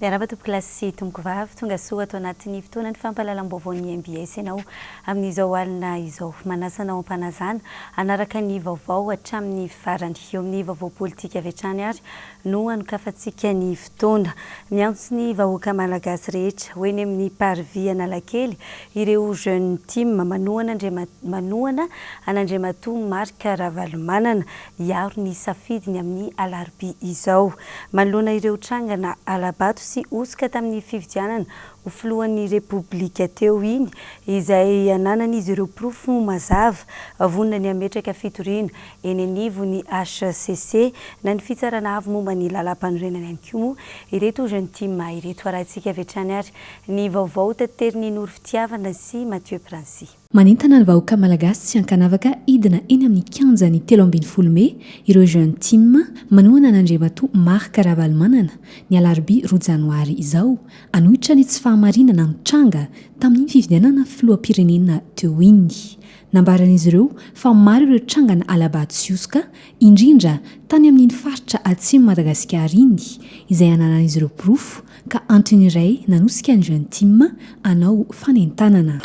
Miaraba-tompo-klasy tomboko vavy tonga soa ato anatin'ny fotoana ny fampahalalam-baovao ny MBS ianao amin'izao alina izao manasanao ampanazana anaraka ny vaovao hatramin'ny farany eo amin'ny vaovao politika avy hatrany ary no anokafantsika ny fotoana miantso ny vahoaka malagasy rehetra hoe ny amin'ny parvis Analakely ireo jeune team manoana an'Andriamatoa Marc Ravalomanana hiaro ny safidiny amin'ny alarobia izao manoloana ireo trangana Alabato sy osika tamin'ny fifidianana ho filohan'ny Repoblika teo iny izay ananan'izy ireo profo mazava vonona ny ametraka fitoriana eny anivo ny HCC na ny fitsarana avy momba ny lalam-panorenana ihany koa moa ireto jeune team ireto arahantsika avy hatrany ary ny vaovao tateriny Noro Fitiavana sy Mathieu Prancy. Manentana ny vahoaka malagasy sy ankanavaka idina eny amin'ny kianjany 13 Mey ireo jeune team manoana an'Andriamatoa Marc Ravalomanana ny alarobia 2 Janoary izao anohitra ny tsy fahamarinana ny tranga tamin'ny fifidianana filoham-pirenena teo iny. Nambaran'izy ireo fa maro ireo trangana Alabato sy osika indrindra tany amin'ny faritra atsimo Madagasikara iny izay ananan'izy ireo profo ka antony iray nanosika ny jeune team anao fanentanana.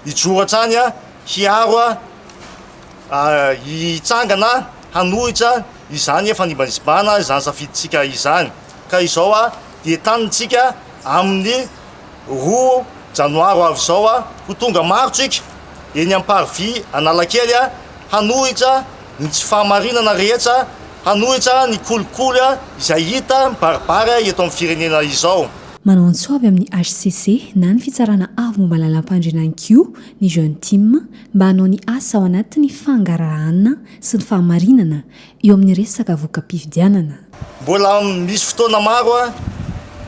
Hijoratrany hiaro hitsangana hanohitra izany fanimbanizibana izany safiditsika izany ka izao dia tanitsika amin'ny 2 Janoary avy izao ho tonga marotsika eny am-parvis Analakely hanohitra ny tsy fahamarinana rehetra hanohitra ny kolikoly izay hita mibaribary eto amin'ny firenena izao. Manao antsoavy amin'ny HCC na ny fitsarana avy momba lalam-pandrenana koa ny jeune team mba hanao ny asa ao anatin'ny fangarahana sy ny fahamarinana eo amin'ny resaka voka-pifidianana. Mbola misy fotoana maro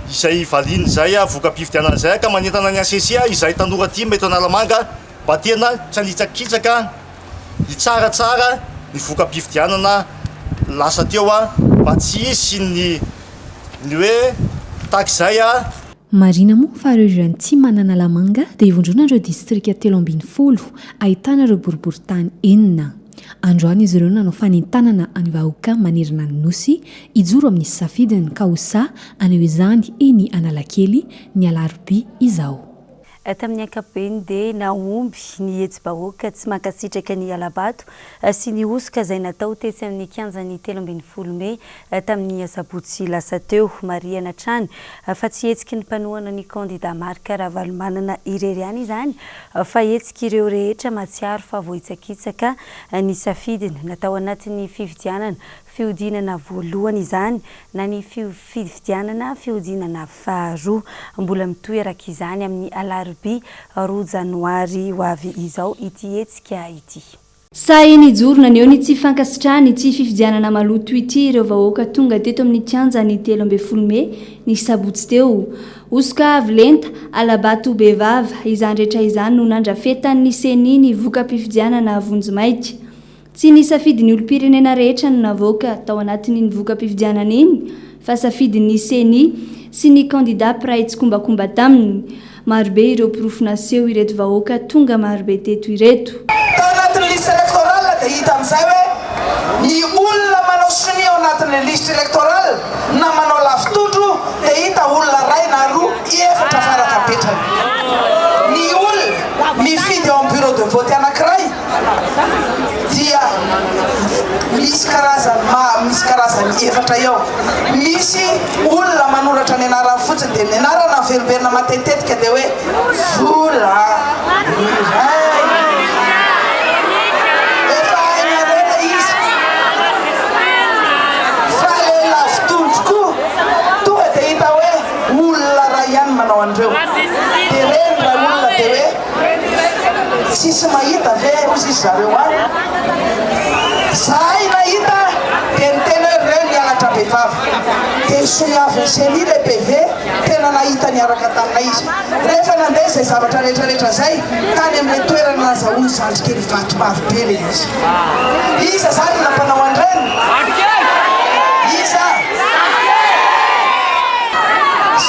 izay valiany zay voka-pifidianana zay ka manentana ny HCC izay tanora team eto Analamanga mba tena tsy hanitsakitsaka hitsaratsara ny voka-pifidianana lasa teo mba tsy hisy ny hoe takzay marina moa fa ireo jeune team Analamanga dia hivondrona ireo distrika 13 ahitana ireo boriboritany 4 androany izy ireo nanao fanentanana any vahoaka manerana ny nosy ijoro amin'ny safidiny kaosa aneo izany eny Analakely ny alarobia izao. Tamin'ny ankapobeny dia naomby ny hetsi-bahoaka tsy mankasitraka ny Alabato sy ny osika izay natao tetsy amin'ny kianjany 13 Mey tamin'ny sabotsy lasa teo mariana trany fa tsy hetsiky ny mpanohana ny kandida Marc Ravalomanana irery ihany izany fa hetsiky ireo rehetra matsiaro fa vohitsakitsaka ny safidiny natao anatin'ny fifidianana fihodinana voalohany izany na ny fifidianana fihodinana faharoa mbola mitohy araka izany amin'ny alarobia 2 Janoary ho avy izao ity hetsika ity. Sainy jorona ny eo ny tsy fankasitrahany tsy fifidianana maloto ity ireo vahoaka tonga teto amin'ny kianjany 13 Mey ny sabotsy teo. Osika avy lenta Alabato bevava izany rehetra izany no nandrafetan'ny seni ny voka-pifidianana vonjimaika. Tsy ny safidin'ny olo-pirenena rehetra no navoaka tao anatin'ny voka-pifidianana iny fa safidin'ny seni sy ny kandida piray tsy kombakomba taminy. Marobe ireo profo naseho ireto vahoaka tonga marobe teto ireto. Tao anatin'ny liste électorale dia hita amin'izay hoe ny olona manao soni ao anatin'ny liste électorale na manao lafitondro dia hita olona ray na roa efatra farakapetrany. Ny olona mifidy ao amin'ny bureau de vote anankiray dia misy karazany efatra eo. Misy olona manoratra ny anarany fotsiny dia ny anarana veriberina matetetika dia hoe vola iray. Efa hainarena izy fa le lafitondro koa tonga dia hita hoe olona ray ihany manao an'ireo dia reny raha olona dia hoe tsisy mahita ve ozy izy zareo any zahay nahita dia ny tena hoe reny nianatra vehivavy dia somiavy seni le PV tena nahita niaraka tamina izy rehefa nandeha izay zavatra rehetrarehetra zay tany amin'ny toerana nazahoany zandrikely vato marobe le iza zany nampanao an'ireny iza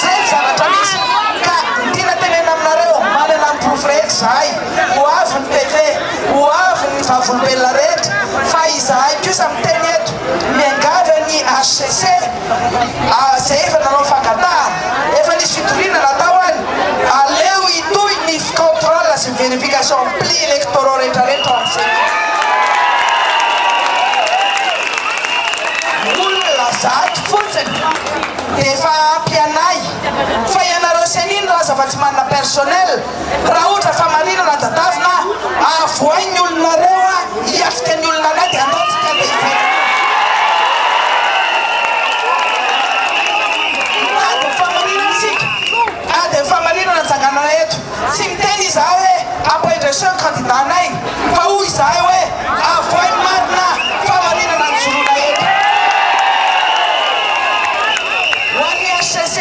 zay zavatra misy ka tiana tenena aminareo manana ny profo rehetra zahay ho avy ny PV ho avy ny vavolombelona rehetra fa izahay kosa miteny eto miangavy ny HCC zay efa nanao fankatà pli électoraux rehetrarehetra amin'izay olona zato fotsiny dia efa ampianay fa ianareo senino raza fa tsy manana personnel raha ohatra fa maninana dadavina avoainy olonareo a hiafika ny olona anay dia ataontsika lehibe ady famarinana isika ady famarinana anjanganana eto tsy miteny izaho hoe ampendreseo candidat anay fa hoy izaho hoe avoainy marina famarinana ny zolona eto hoan'ny HCC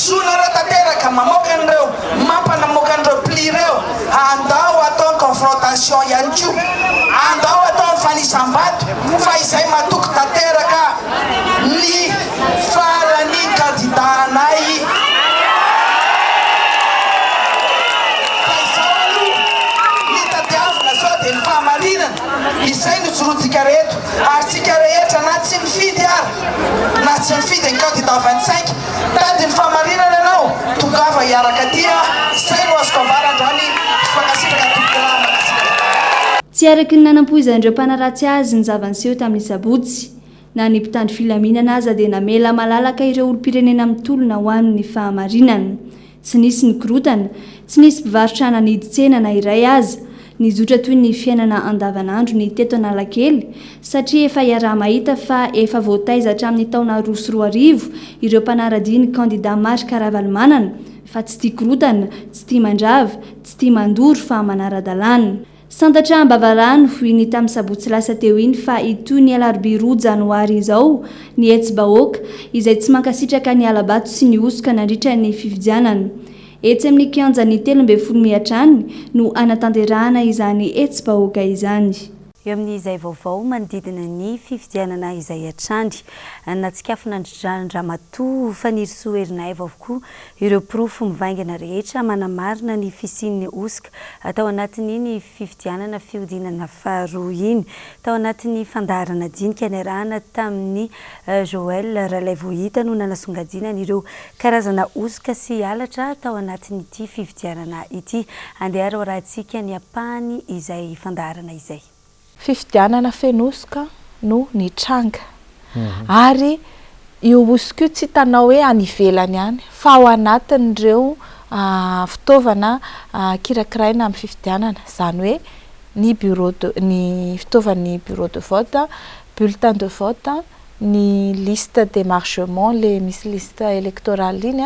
zonareo tanteraka mamoaka an'ireo mampanamoaka an'ireo pli ireo andao atao confrontation ihany koa andao atao fanisam-bato fa izay matoky tanteraka ny farany candidat anay fa izao aloha ny tadiavina zao dia ny fahamarinana izay nojorotsika reheto ary tsika rehetra na tsy mifidy ary na tsy mifidy ny candidat 25 tady ny fahamarinana ianao tongava hiaraka tia zay no azoko ambarandrany fakasitraka tokola tsy araky ny nanampoizan'ireo mpanaratsy azy ny zavanseho tamin'ny sabotsy na ny mpitandro filaminana aza dia namela malalaka ireo olo-pirenena mitolona ho amin'ny fahamarinana tsy nisy ny korotana tsy nisy mpivarotra naniditsena na iray aza nizotra toy ny fiainana andavanandro ny teto Analakely satria efa iaraha mahita fa efa voataiza hatramin'ny taona 2024 ireo mpanaradiany candidat Marc Ravalomanana fa tsy tia korotana, tsy tia mandrava, tsy tia mandoro fa manara-dalàna. Santatra Ambavarano hoiny tamin'ny sabotsy lasa teo iny fa itoy ny alarobia 2 janoary izao ny etsy-bahoaka izay tsy mankasitraka ny alabato sy ny osoka nandritra ny fifidianana. Etsy amin'ny kianja ny 13 miatrany no anatanterahana izany etsy-bahoaka izany. Eo amin'izay vaovao manodidina ny fifidianana izay hatrany natsikafona Andramatoa Fanirosoa Erinay avokoa ireo pirofo mivaingana rehetra manamarina ny fisian'ny osika atao anatin'ny fifidianana fiodinana faharoa iny tao anatin'ny fandaharana dinika niarahana tamin'ny Joël Ralaivohita no nanasongadinana ireo karazana osika sy halatra tao anatin'ity fifidianana ity. Andeha rahantsika ny ampahany izay fandaharana izay. Fifidianana fenosoka no ny tranga ary io osika io tsy hitanao hoe any ivelany ihany fa ao anatin'ireo fitaovana kirakiraina amin'ny fifidianana zany hoe ny bureau de ny fitaovan'ny bureau de vote, bulletin de vote, ny liste d'émargement le misy liste électorale iny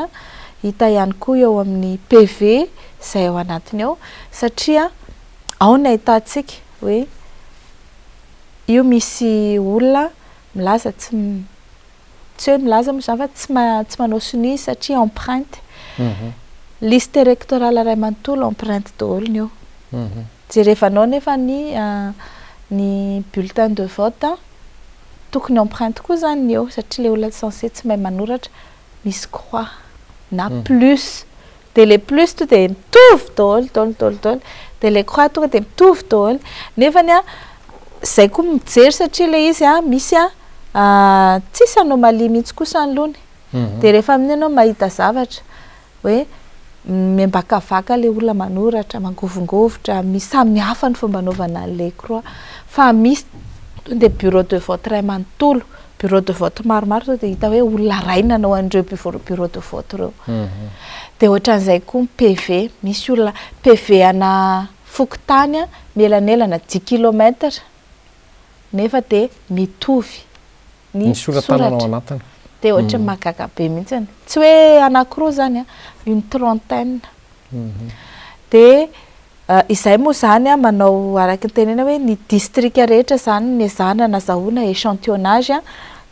hita ihany koa eo amin'ny PV izay ao anatiny ao satria ao no ahitantsika hoe io misy olona milaza tsy hoe milaza moa zany fa tsy manao sini satria empreinte liste électorale ray manontolo empreinte daholo ny eo jerevanao nefa ny bulletin de vote tokony empreinte koa zany ny eo satria le olona censé tsy mahay manoratra misy croix na plus de le plus to de mitovy daholo de le croix tonga de mitovy daholo nefa ny zay koa mijery satria le izy misy tsisy anomalie mihitsy kosa ny lony de rehefa amin'ny anao mahita zavatra hoe miambakavaka le olona manoratra mangovingovotra misy samy hafa ny fomba anaovana le croix fa misy de bureau de vote ray manontolo bureau de vote maromaro to de hita hoe olona ray nanao an'ireo bureau de vote reo de ohatran'izay koa PV misy olona PV ana Fokotany mielanelana 10 km nefa de mitovy ny soratra anatiny de ohatra mahagaga be mihitsy tsy hoe anankiroa zany une trentaine de izay moa zany manao araky ny tenena hoe ny district rehetra zany ny ezahana nazahoana échantillonnage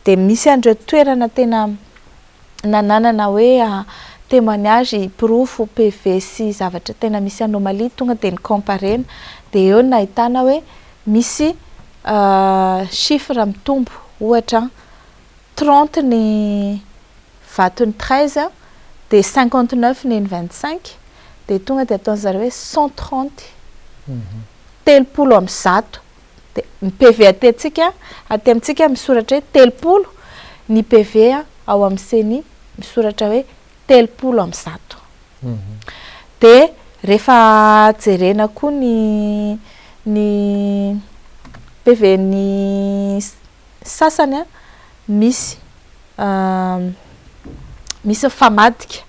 de misy andreo toerana tena nananana hoe témoignage pirofo PV sy zavatra tena misy anomalie tonga de ny comparena de eo nahitana hoe misy chiffre mitombo ohatra 30 ny vatony 13 de 59 ny 25 de tonga de ataon'zareo hoe 130 telopolo amin'ny zato de ny PV aty amintsika misoratra hoe telopolo ny PV ao amin'ny CENI misoratra hoe telopolo amin'ny zato de rehefa jerena koa ny PV-ny sasany a misy famadika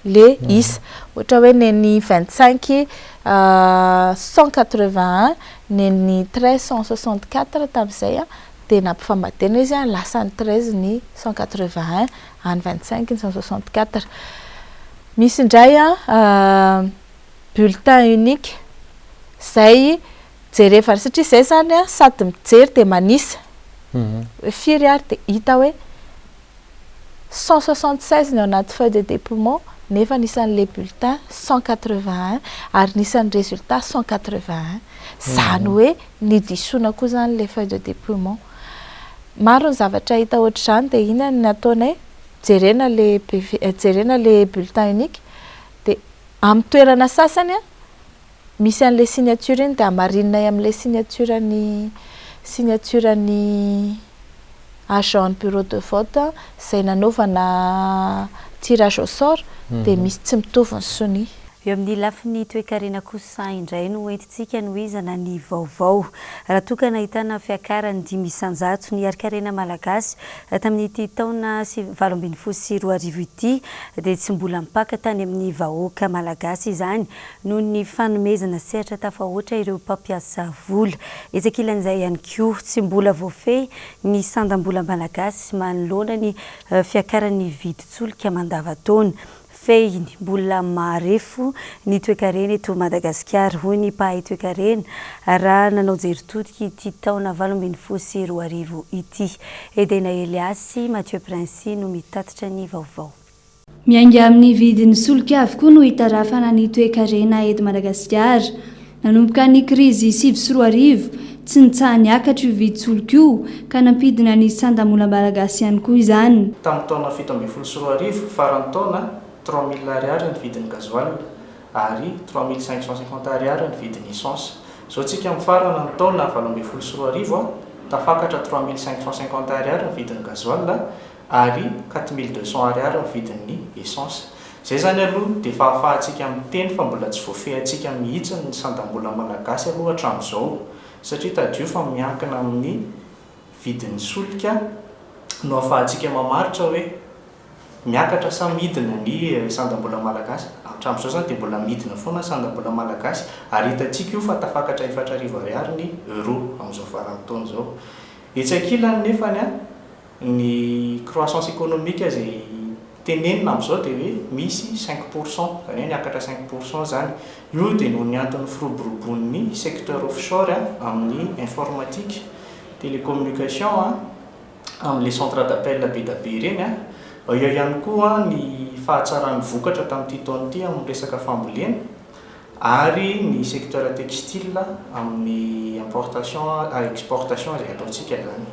le isa ohatra hoe neny 25 181 neny 1364 tam'izay a de nampifamadena izy a lasany 13 ny 181 any 25 ny 164 misy indray a bulletin unique zay jerefa satria zay zany a sady mijery de manisa firy ary de hita hoe 176 ny anaty feuille de dépouillement nefa nisan'le bulletin 181 ary nisan'ny résultat 181 zany hoe nidisona koa zany le feuille de dépouillement maro ny zavatra hita ohatr'izany de ina ny ataonay jerena le bulletin unique de amin'ny toerana sasany a misy an'le signature iny de amarinay amin'le signaturan'ny agent bureau de vote zay nanaovana tirage au sort de misy tsy mitovy ny soni. Eo amin'ny lafiny toe-karena kosa indray no entintsika no izana ny vaovao raha toka nahitana fiakarany 5 isanjato ny ari-karena malagasy tamin'ity taona 2024 ity dia tsy mbola mipaka tany amin'ny vahoaka malagasy izany noho ny fanomezana sehatra tafahoatra ireo mpampiasa vola ezakilan'izay ihany koa tsy mbola voafehy ny sandam-bola malagasy manoloana ny fiakaran'ny vidin-tsolika mandava-taona fehiny mbola marefo ny toe-karena eto Madagasikara hoy ny mpahay toe-karena raha nanao jeritodika ity taona 2024 ity. Edena Eliasy, Mathieu Prince no mitatitra ny vaovao. Miainga amin'ny vidin'ny solika avokoa no hitarafana ny toe-karena eto Madagasikara. Nanomboka ny krizy 2024 tsy nitsahany akatra io vidin-tsolika io ka nampidina ny sandam-bola malagasy ihany koa izany. Tamin'ny taona 2024 farany taona 3000 ariary ny vidin'ny gasoil ary 3550 ariary ny vidin'ny essence. Zao tsika amin'ny farana ny taona 2024 tafakatra 3550 ariary ny vidin'ny gasoil ary 4200 ariary ny vidin'ny essence. Zay zany aloha dia fahafahantsika amin'ny teny fa mbola tsy voafehintsika mihitsy ny sandam-bola malagasy aloha hatramin'izao satria tadio fa miankina amin'ny vidin'ny solika no ahafahantsika mamaritra hoe miakatra sa midina ny sandam-bola malagasy hatramin'izao zany dia mbola midina foana sandam-bola malagasy ary hitantsika io fa tafakatra 400 ariary ny euro amin'izao farany taona izao. Etsy ankilany nefany a ny croissance économique izay tenenina amin'izao dia hoe misy 5% zany hoe niakatra 5% zany. Io dia noho ny antony firoborobon'ny secteur offshore amin'ny informatique, télécommunication amin'les centres d'appel be da be ireny eo ihany koa ny fahatsaran'ny vokatra tamin'ity taona ity amin'ny resaka fambolena ary ny secteur textile amin'ny importation exportation izay ataontsika zany.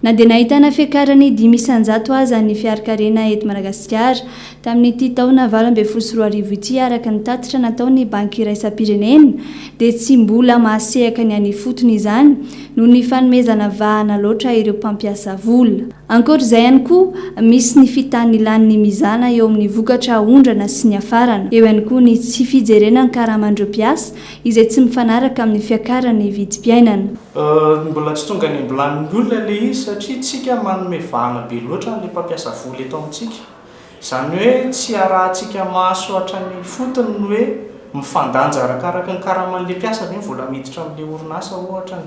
Na dia nahitana fiakarany 5 isanjato aza ny fiarakarena eto Madagasikara tamin'ity taona 2024 ity araka ny tatitra nataon'ny banky iraisam-pirenena dia tsy mbola mahasehaka ny any fotony izany noho ny fanomezana vahana loatra ireo mpampiasa vola. Ankoatr'izay ihany koa misy ny fitany ilan'ny mizana eo amin'ny vokatra ondrana sy ny afarana. Eo ihany koa ny tsy fijerena ny karaman'ireo mpiasa izay tsy mifanaraka amin'ny fiakaran'ny vidim-piainana. Mbola tsy tonga ny ambolanin'ny olona le izy satria tsika manome vahana be loatra ny mpampiasa vola eto amintsika. Izany hoe tsy arahantsika mahasoatra ny fotony ny hoe mifandanja arakaraka ny karaman'le mpiasa ve vola miditra amin'le orinasa ohatra.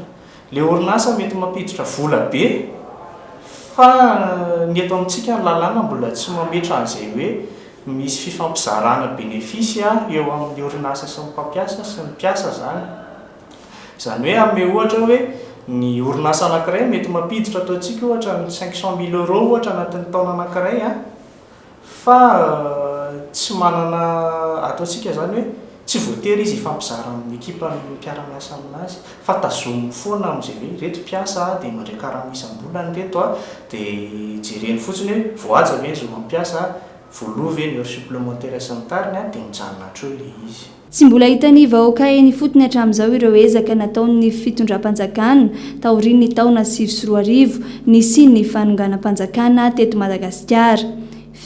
Le orinasa mety mampiditra vola be fa ny eto amintsika ny lalàna mbola tsy mametra an'izay hoe misy fifampizarana bénéfice eo amin'ny orinasa sy ny mpampiasa sy ny mpiasa zany. Izany hoe ame ohatra hoe ny orinasa anankiray mety mampiditra ataontsika ohatra ny 500 000 euros ohatra anatin'ny taona anankiray fa tsy manana ataontsika zany hoe tsy voatery izy ifampizara amin'ny ekipa ny mpiara-miasa aminazy fa tazomy foana amin'izay hoe reto mpiasa dia mandray karamisam-bolany reto dia jereny fotsiny hoe voaja ve zo mampiasa voaloha ve ny heure supplémentaire sy ny tariny dia mijanona hatreo le izy. Tsy mbola hitany vahoaka eny fotony hatramin'izao ireo ezaka nataon'ny fitondram-panjakana taorian'ny taona 2024 nisy ny fanonganam-panjakana teto Madagasikara.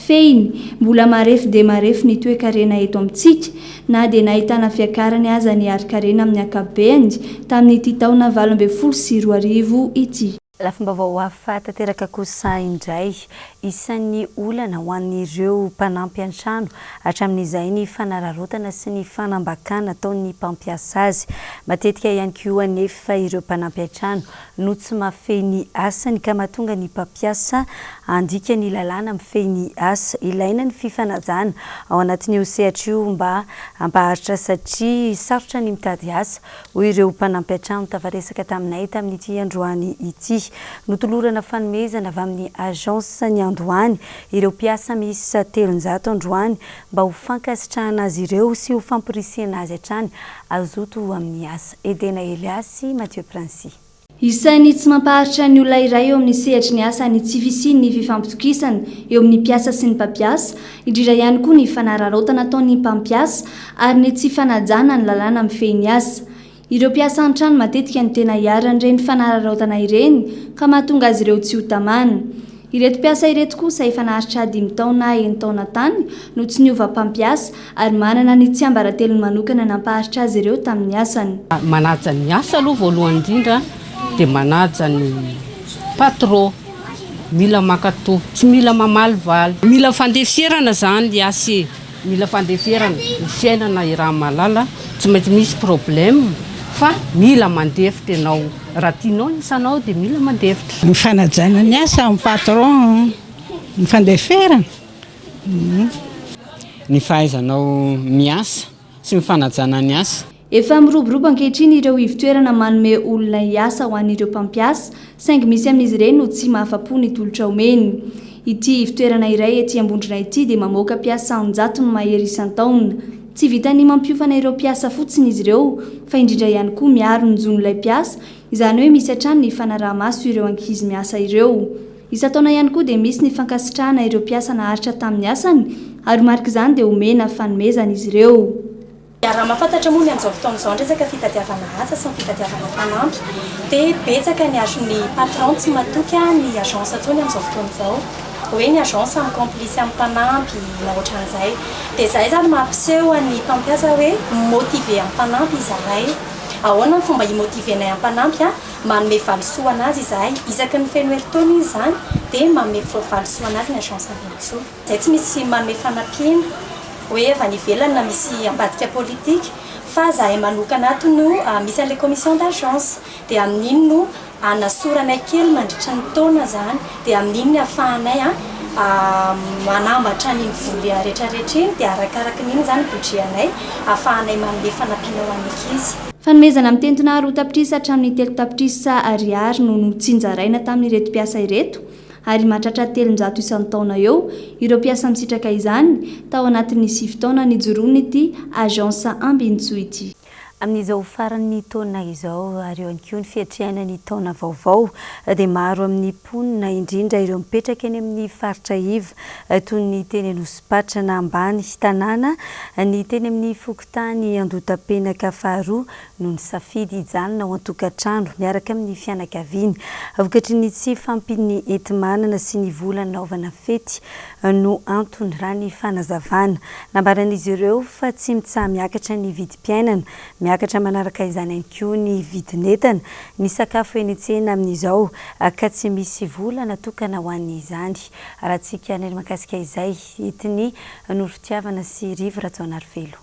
fehiny mbola marefy de marefy ny toe-karena eto amintsika na dia nahitana fiakarany aza ny ari-karena amin'ny akabeany tamin'ity taona 2024 ity. Lafim-baovao hafa tanteraka kosa indray isan'ny olana ho an'ireo mpanampy an-trano hatramin'izay ny fanararotana sy ny fanambakana ataon'ny mpampiasa azy. Matetika ihany koa anefa ireo mpanampy an-trano no tsy mahafehy ny asany ka mahatonga ny mpampiasa andika ny lalàna mifehy ny asa. Ilaina ny fifanajana ao anatin'io sehatra io mba hampaharitra satria sarotra ny mitady asa hoy ireo mpanampy an-trano tavaresaka taminay tamin'ity androany ity. Notolorana fanomezana avy amin'ny agence ny Andohany ireo mpiasa miisa 300 androany mba ho fankasitrahana azy ireo sy ho fampirisihana azy hatrany azoto amin'ny asa. Edena Eliasy, Mathieu Princy. Isan'ny tsy mampaharitra ny olona iray eo amin'ny sehatra ny asa ny tsy fisian'ny fifampitokisana eo amin'ny mpiasa sy ny mpampiasa, indrindra ihany koa ny fanararaotana ataon'ny mpampiasa ary ny tsy fanajana ny lalàna mifehy ny asa. Ireo mpiasa an-trano matetika ny tena hiaran'ireny fanararaotana ireny ka mahatonga azy ireo tsy ho tamana. Ireto mpiasa ireto kosa efa naharitra 5 taona 9 taona tany no tsy niova mpampiasa ary manana ny tsy ambaratelony manokana nampaharitra azy ireo tamin'ny asany. Manaja ny asa aloha voalohany indrindra dia manaja ny patron, mila makatohy, tsy mila mamalivaly, mila fandeferana zany ny asa, mila fandeferana ny fiainana iraha malala, tsy maintsy misy problème fa mila mandefitra ianao raha tianao ny isanao dia mila mandefitra. Ny fanajana ny asa amin'ny patron, ny fandeferana, ny fahaizanao miasa sy ny fanajana ny asa. Efa miroborobo ankehitriny ireo ivitoerana manome olona hiasa ho an'ireo mpampiasa saingy misy amin'izy ireny no tsy mahafapo ny tolotra omeny. Ity ivitoerana iray ety Ambondrona ity dia mamoaka mpiasa 100 no mahery isan-taona. Tsy vitany mampiofana ireo mpiasa fotsiny izy ireo fa indrindra ihany koa miaro ny zon'ilay mpiasa, izany hoe misy hatrany ny fanaraha-maso ireo ankizy miasa ireo. Isan-taona ihany koa dia misy ny fankasitrahana ireo mpiasa naharitra tamin'ny asany ary marika izany dia omena fanomezana izy ireo. Raha mahafantatra moa ny amin'izao fotoana izao ny resaka fitadiavana asa sy ny fitadiavana mpanampy dia betsaka ny azon'ny patron tsy matoky ny agence atsony amin'izao fotoana izao. Hoe ny agence amin'ny complice amin'ny mpanampy na ohatran'izay. Dia izay zany mampiseho ny mpampiasa hoe motive amin'ny mpanampy izahay. Ahoana ny fomba himotivenay amin'ny mpanampy manome valisoa anazy izahay, isaky ny feno herintaona izy zany dia manome valisoa anazy ny agence amin'izao. Izay tsy misy manome fanampiana hoe avy any ivelany na misy ambadika politika fa zahay manokana ato no misy an'ilay commission d'agence dia amin'iny no anasoranay kely mandritra ny taona zany dia amin'iny ny ahafahanay manambatra ny voly rehetrarehetra iny dia arakaraka n'iny zany budgetanay ahafahanay manome fanampiana ho an'ny ankizy. Fanomezana amin'ny teny tona 4 tapitrisa hatramin'ny 3 tapitrisa ariary no notsinjaraina tamin'ireto mpiasa ireto ary mahatratra 300 isan-taona eo ireo mpiasa misitraka izany tao anatin'ny 7 taona nijoroany ity agence Ambintsoa ity. Amin'izao faran'ny taona izao ary eo ihany koa ny fiatrehana ny taona vaovao dia maro amin'ny mponina indrindra ireo mipetraka eny amin'ny faritra iva toy ny teny Anosipatrana ambany tanàna, ny teny amin'ny Fokotany Andotapenaka faharoa no nisafidy hijanona ao an-tokantrano miaraka amin'ny fianakaviany. Vokatry ny tsy fampiny enti-manana sy ny vola naovana fety no antony raha ny fanazavana. Nambaran'izy ireo fa tsy mitsaha miakatra ny vidim-piainana, miakatra manaraka izany ihany koa ny vidin'entana, ny sakafo eny an-tsena amin'izao ka tsy misy vola natokana ho an'izany. Rahantsika ny makasika izay etiny Norofitiavana sy Rivo Ratsaonarivelo.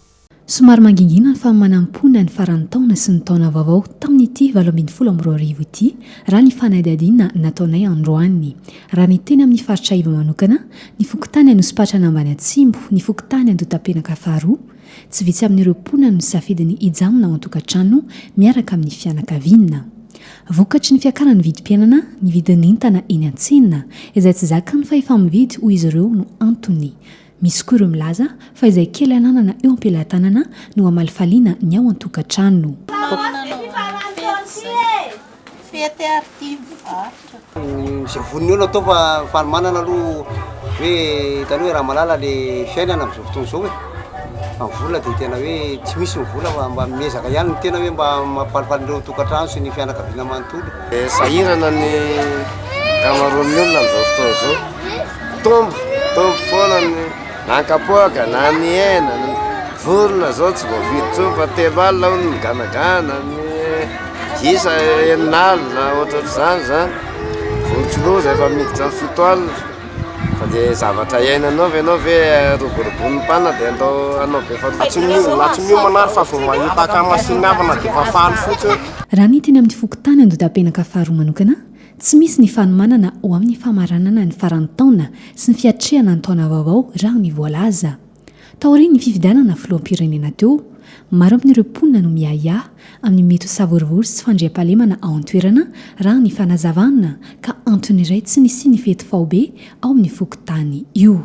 Somary mangingina ny famanam-ponina ny faran'ny taona sy ny taona vaovao tamin'ity 2022 ity raha ny fanadihadiana nataonay androany. Raha ny teny amin'ny faritra iva manokana, ny Fokotany Anosipatrana ambany Atsimbo, ny Fokotany Andotapenaka faharoa, tsy vitsy amin'ireo mponina no nisafidiny hijanona ao an-tokantrano miaraka amin'ny fianakaviana. Vokatry ny fiakarany vidim-piainana, ny vidin'entana eny an-tsena, izay tsy zakany fa efa mividy hoy izy ireo no antony. Misy koa ireo milaza fa izay kely ananana eo am-pelantanana no amalifaliana ny ao an-tokantrano. Misy voniny eo natao fa fanomanana aloha hoe hitany hoe raha malala le fiainana amin'izao fotoana izao hoe vola dia tena hoe tsy misy ny vola mba miezaka ihany ny tena hoe mba mampalifalireo tokantrano sy ny fianakaviana manontolo. Sahirana ny kamaroan'ny olona amin'izao fotoana izao tombo tompo foana ny nankapoaka na ny hena ny vorona zao tsy voavidy tso fa telo alina ho ny miganagana ny gisa eninalina ohatrohatr'izany zany vorontsoloza efa miditra ny fito alina fa dia zavatra iainanao ve anao ve roborobon'ny mpana dia andao anao be fatsymio manary fa vo mahita kamasiny avana dia fa faly fotsiny raha ny teny amin'ny fokotany ando da ampenaka faharoa manokana tsy misy ny fanomanana ho amin'ny famaranana ny farany taona sy ny fiatrehana ny taona vaovao raha ny voalaza taory ny fifidianana filoam-pirenena teo maro amin'ireo mponina no miahiahy amin'ny mety ho savorivory sy fandriam-pahalemana ao an-toerana raha ny fanazavana ka antony iray tsy nisy ny fety faobe ao amin'ny fokotany io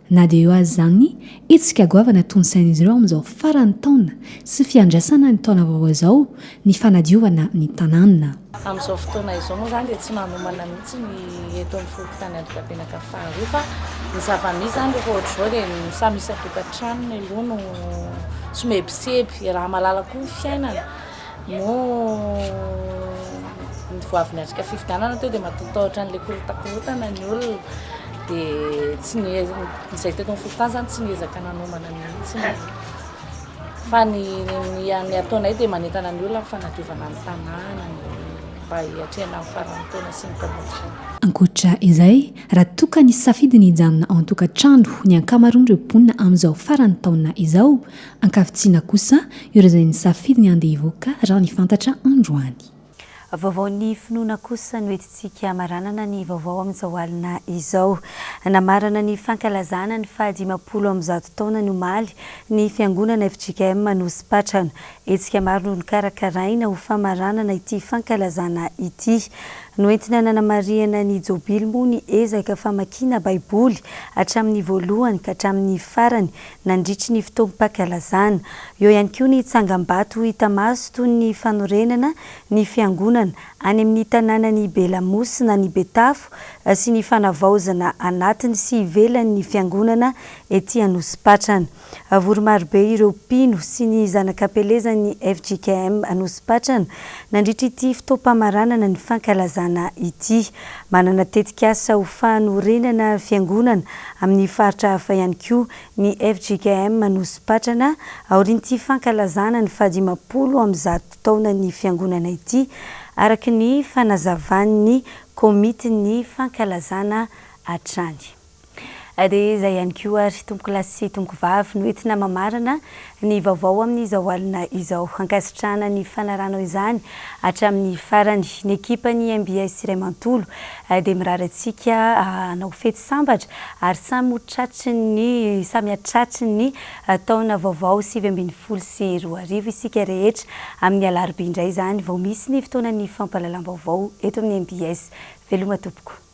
na dia eo azy zany etsika goavana tonysain'izy ireo amin'izao farany taona sy fiandrasana ny taona vaovao izao ny fanadiovana ny tanàna amin'izao fotoana izao moa zany dia tsy manomana mihitsy ny eto amin'ny fokotany andro-dapenaka faharoa fa ny zava-misy zany rehefa ohatra izao dia ny samy isan-tokantrano aloha no somebiseby raha malala koa ny fiainana no ny voaviny atrika fifidianana teo dia matotahatra n'ilay korotakorotana ny olona dia tsy izay teto amin'ny fokotany zany tsy niezaka nanomana mihitsy fa ny ataonay dia manentana ny olona fanadiovana ny tanàna mba hiatrehana ny farany taona sy ny promotion ankoatra izay raha toka ny safidy ny hijanona ao an-tokantrano ny ankamaroan'ireo mponina amin'izao farany taona izao ankavitsiana kosa ireo izay ny safidy ny andeha hivoaka raha ny fantatra androany vaovao ny finoana kosa no entintsika maranana ny vaovao amin'izao alina izao namarana ny fankalazana ny fahadimapolo am'zato taona no maly ny fiangonana FJKM no Sipatrana etsika maro no nikarakaraina ho famaranana ity fankalazana ity no entina nanamariana ny jobily moa ny ezaka famakina baiboly hatramin'ny voalohany ka hatramin'ny farany nandritry ny fotoam-pankalazana eo ihany koa ny tsangam-bato hita maso toy ny fanorenana ny fiangonana any amin'ny tanàna ny Belamosina ny Betafo sy ny fanavaozana anatiny sy ivelany ny fiangonana ety Anosipatrana voromarobe ireo mpino sy ny zanakapelezan'ny FJKM Anosipatrana nandritry ity fotoam-pamaranana ny fankalazana ity manana tetikasa ho fanorenana fiangonana amin'ny faritra hafa ihany koa ny FJKM Anosipatrana aorian'ity fankalazana ny fahadimapolo am'zato taona ny fiangonana ity araky ny fanazavan'ny komity ny fankalazana hatrany dia izay ihany koa ary tompoko lasy tompoko vavy no entina mamarana ny vaovao amin'izao alina izao ankasitrahana ny fanaranao izany hatramin'ny farany ny ekipany MBS Iray-Mantolo dia mirary antsika hanao fety sambatra ary samy atratry ny taona vaovao 2020 sy 2020 isika rehetra amin'ny alarobia indray zany vao misy ny fotoana ny fampahalalam-baovao eto amin'ny MBS veloma tompoko